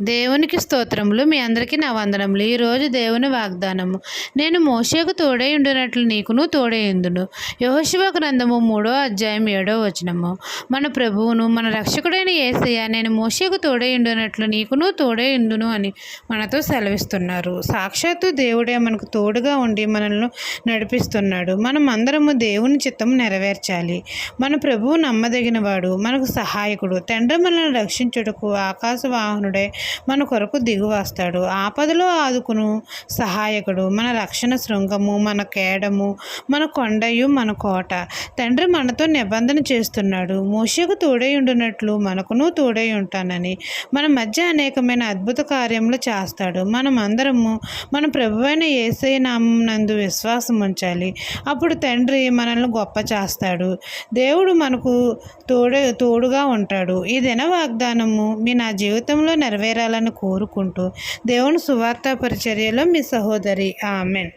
దేవునికి స్తోత్రములు. మీ అందరికీ నా వందనములు. ఈరోజు దేవుని వాగ్దానము. నేను మోషేకు తోడై ఉండినట్లు నీకును తోడై ఉందును. యెహోషువ గ్రంథము 3వ అధ్యాయం 7వ వచనము. మన ప్రభువును మన రక్షకుడైన యేసయ్య నేను మోషేకు తోడై ఉండినట్లు నీకును తోడై ఉందును అని మనతో సెలవిస్తున్నారు. సాక్షాత్తు దేవుడే మనకు తోడుగా ఉండి మనల్ని నడిపిస్తున్నాడు. మనం అందరము దేవుని చిత్తము నెరవేర్చాలి. మన ప్రభువు నమ్మదగినవాడు, మనకు సహాయకుడు. తండ్రి మనల్ని రక్షించుటకు ఆకాశవాహనుడే మన కొరకు దిగి వస్తాడు. ఆపదలో ఆదుకును సహాయకుడు, మన రక్షణ శృంగము, మన కేడము, మన కొండయు, మన కోట. తండ్రి మనతో నిబంధన చేస్తున్నాడు. మోషేకు తోడై ఉండినట్లు మనకును తోడై ఉంటానని మన మధ్య అనేకమైన అద్భుత కార్యములు చేస్తాడు. మనం అందరము మన ప్రభువైన యేసయ్య నామం నందు విశ్వాసం ఉంచాలి. అప్పుడు తండ్రి మనల్ని గొప్ప చేస్తాడు. దేవుడు మనకు తోడుగా ఉంటాడు. ఈ దిన వాగ్దానము నా జీవితంలో నెరవేరాలని కోరుకుంటూ దేవుని సువార్త పరిచర్యలో మీ సహోదరి. ఆమెన్.